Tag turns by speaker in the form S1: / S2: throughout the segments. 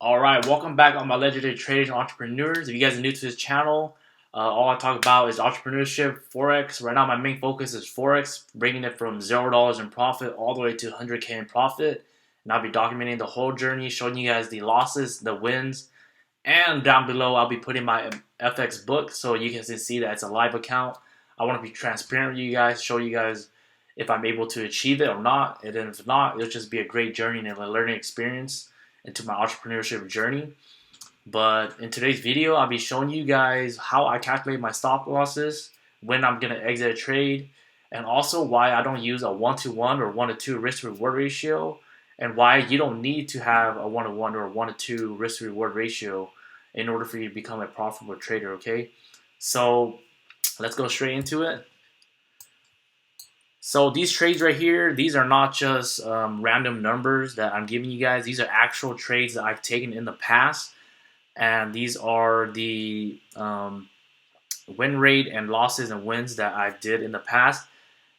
S1: Alright, welcome back on my legendary traders and entrepreneurs. If you guys are new to this channel, all I talk about is entrepreneurship, Forex. Right now my main focus is Forex, bringing it from $0 in profit all the way to 100K in profit. And I'll be documenting the whole journey, showing you guys the losses, the wins, and down below I'll be putting my FX book so you guys can see that it's a live account. I want to be transparent with you guys, show you guys if I'm able to achieve it or not. And then if not, it'll just be a great journey and a learning experience into my entrepreneurship journey. But in today's video, I'll be showing you guys how I calculate my stop losses, when I'm going to exit a trade, and also why I don't use a 1-to-1 or 1-to-2 risk-to-reward ratio, and why you don't need to have a 1-to-1 or a 1-to-2 risk-to-reward ratio in order for you to become a profitable trader, okay? So let's go straight into it. So these trades right here, these are not just random numbers that I'm giving you guys. These are actual trades that I've taken in the past. And these are the win rate and losses and wins that I did in the past.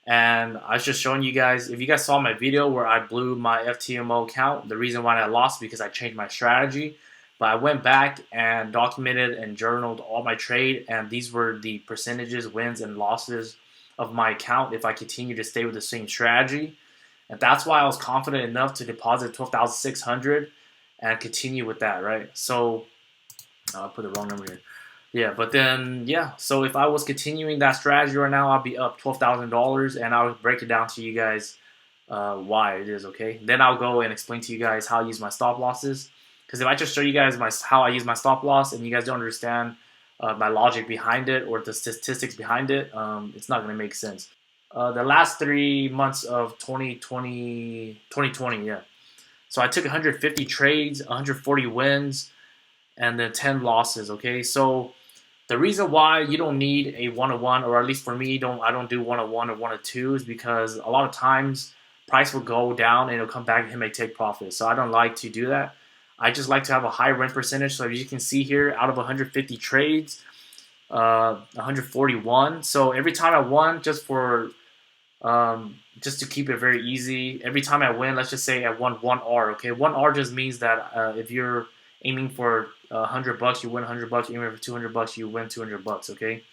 S1: And I was just showing you guys, if you guys saw my video where I blew my FTMO account, the reason why I lost because I changed my strategy. But I went back and documented and journaled all my trade, and these were the percentages, wins, and losses of my account if I continue to stay with the same strategy. And that's why I was confident enough to deposit 12,600 and continue with that, right? So I'll put the wrong number here. Yeah, but then, yeah, so if I was continuing that strategy right now, I'll be up $12,000, and I'll break it down to you guys why it is, okay? Then I'll go and explain to you guys how I use my stop losses. Because if I just show you guys how I use my stop loss and you guys don't understand my logic behind it or the statistics behind it, it's not going to make sense. The last 3 months of 2020, yeah. So I took 150 trades, 140 wins, and then 10 losses, okay? So the reason why you don't need a 1-to-1, or at least for me, I don't do 1-to-1 or 1-to-2, is because a lot of times price will go down and it'll come back and it may take profit. So I don't like to do that. I just like to have a high win percentage. So as you can see here, out of 150 trades, 141. So every time I won, just to keep it very easy, every time I win, let's just say I won 1R. Okay, 1R just means that if you're aiming for $100, you win $100. Aiming for $200, you win $200. Okay,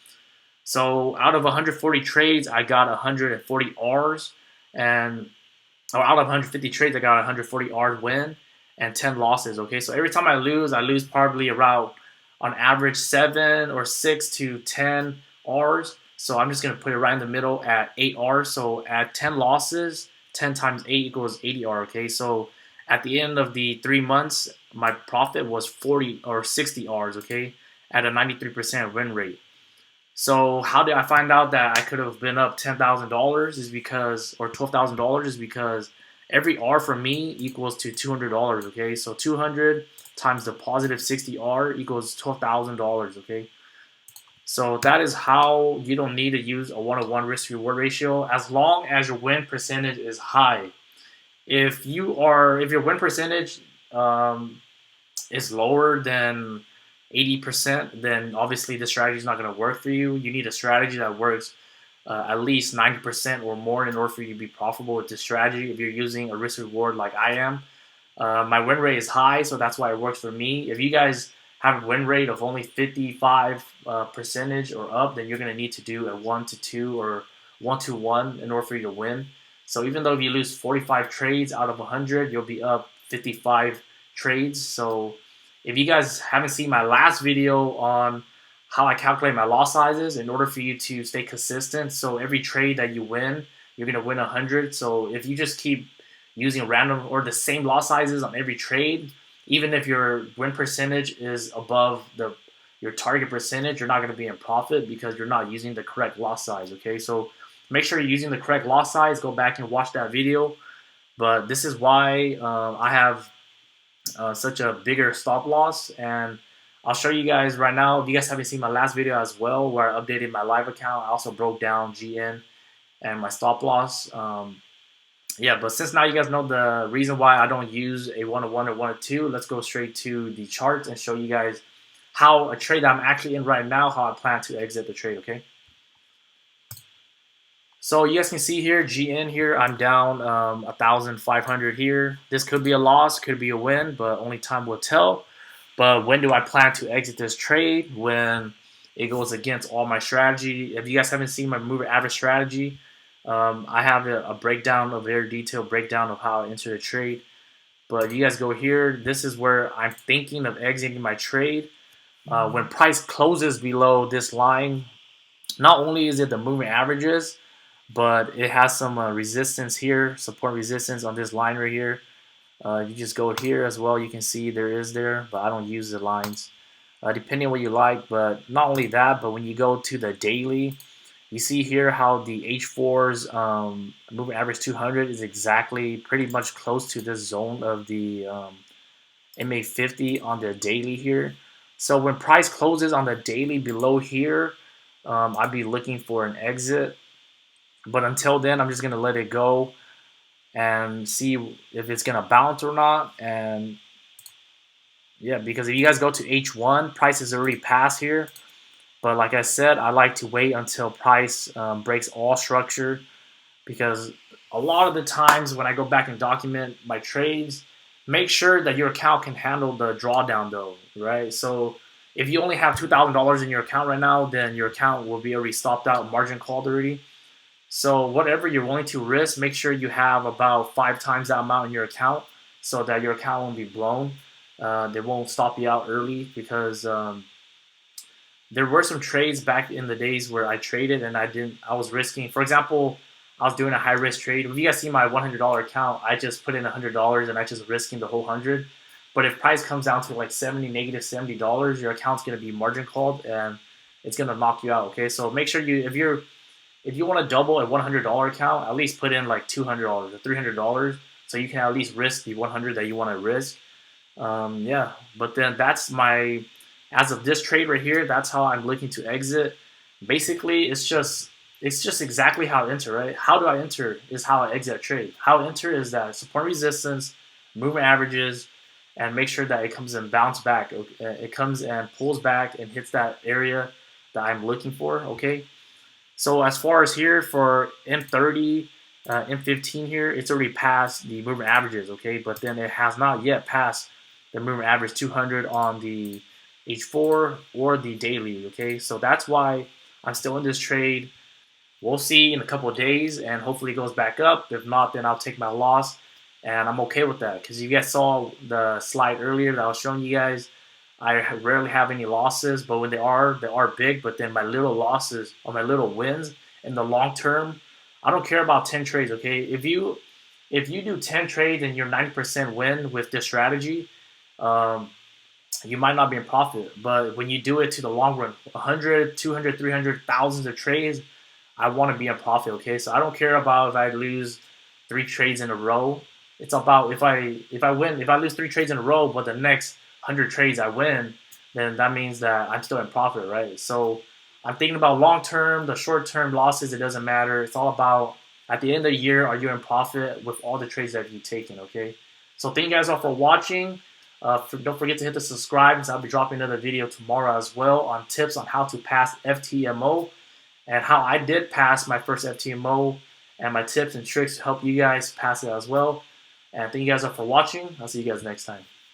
S1: so out of 140 trades, I got 140 R's, and out of 150 trades, I got 140 R's win and 10 losses, okay? So every time I lose probably around, on average, 7 or 6 to 10 R's. So I'm just going to put it right in the middle at 8 R's. So at 10 losses, 10 times 8 equals 80 R, okay? So at the end of the 3 months, my profit was 40 or 60 R's, okay? At a 93% win rate. So how did I find out that I could have been up $10,000 is because, or $12,000 is because every R for me equals to $200, okay? So 200 times the positive 60 R equals $12,000, okay? So that is how you don't need to use a 1-to-1 risk-reward ratio as long as your win percentage is high. If your win percentage is lower than 80%, then obviously the strategy is not going to work for you. You need a strategy that works at least 90% or more in order for you to be profitable with this strategy. If you're using a risk reward like I am, my win rate is high, so that's why it works for me. If you guys have a win rate of only 55% or up, then you're going to need to do a 1-to-2 or 1-to-1 in order for you to win. So even though if you lose 45 trades out of 100, you'll be up 55 trades. So if you guys haven't seen my last video on how I calculate my loss sizes in order for you to stay consistent, so every trade that you win, you're going to win 100. So if you just keep using random or the same loss sizes on every trade, even if your win percentage is above your target percentage, you're not going to be in profit because you're not using the correct loss size, okay? So make sure you're using the correct loss size. Go back and watch that video. But this is why I have such a bigger stop loss, and I'll show you guys right now. If you guys haven't seen my last video as well, where I updated my live account, I also broke down GN and my stop loss. Yeah, but since now you guys know the reason why I don't use a 1-to-1 or 1-to-2, let's go straight to the charts and show you guys how a trade that I'm actually in right now, how I plan to exit the trade, okay? So you guys can see here, GN here, I'm down 1,500 here. This could be a loss, could be a win, but only time will tell. But when do I plan to exit this trade? When it goes against all my strategy. If you guys haven't seen my moving average strategy, I have a breakdown, a very detailed breakdown of how I enter the trade. But if you guys go here, this is where I'm thinking of exiting my trade. When price closes below this line, not only is it the moving averages, but it has some resistance here, support resistance on this line right here. You just go here as well. You can see there is there, but I don't use the lines. Depending on what you like, but not only that, but when you go to the daily, you see here how the H4's moving average 200 is exactly pretty much close to this zone of the MA50 on the daily here. So when price closes on the daily below here, I'd be looking for an exit. But until then, I'm just going to let it go and see if it's going to bounce or not. And yeah, because if you guys go to H1, price is already past here. But like I said, I like to wait until price breaks all structure, because a lot of the times when I go back and document my trades, make sure that your account can handle the drawdown though, right? So if you only have $2,000 in your account right now, then your account will be already stopped out, margin called already. So whatever you're willing to risk, make sure you have about 5 times that amount in your account so that your account won't be blown. They won't stop you out early, because there were some trades back in the days where I traded and I was risking. For example, I was doing a high risk trade. If you guys see my $100 account, I just put in $100 and I just risking the whole 100. But if price comes down to like negative $70, your account's gonna be margin called and it's gonna knock you out. Okay, so make sure if you want to double a $100 account, at least put in like $200 or $300, so you can at least risk the 100 that you want to risk. Yeah, but then as of this trade right here, that's how I'm looking to exit. Basically, it's just exactly how I enter, right? How do I enter is how I exit a trade. How I enter is that support resistance, moving averages, and make sure that it comes and bounce back. It comes and pulls back and hits that area that I'm looking for. Okay. So as far as here for M30, M15 here, it's already passed the moving averages, okay? But then it has not yet passed the moving average 200 on the H4 or the daily, okay? So that's why I'm still in this trade. We'll see in a couple of days, and hopefully it goes back up. If not, then I'll take my loss, and I'm okay with that, because you guys saw the slide earlier that I was showing you guys. I rarely have any losses, but when they are big. But then my little losses or my little wins in the long term, I don't care about 10 trades, okay? If you do 10 trades and you're 90% win with this strategy, you might not be in profit. But when you do it to the long run, 100, 200, 300, thousands of trades, I want to be in profit, okay? So I don't care about if I lose 3 trades in a row. It's about if I lose 3 trades in a row, but the next 100 trades I win, then that means that I'm still in profit, right? So I'm thinking about long term, the short term losses, it doesn't matter. It's all about at the end of the year, are you in profit with all the trades that you've taken, okay? So thank you guys all for watching. Don't forget to hit the subscribe, because I'll be dropping another video tomorrow as well on tips on how to pass FTMO and how I did pass my first FTMO and my tips and tricks to help you guys pass it as well. And thank you guys all for watching. I'll see you guys next time.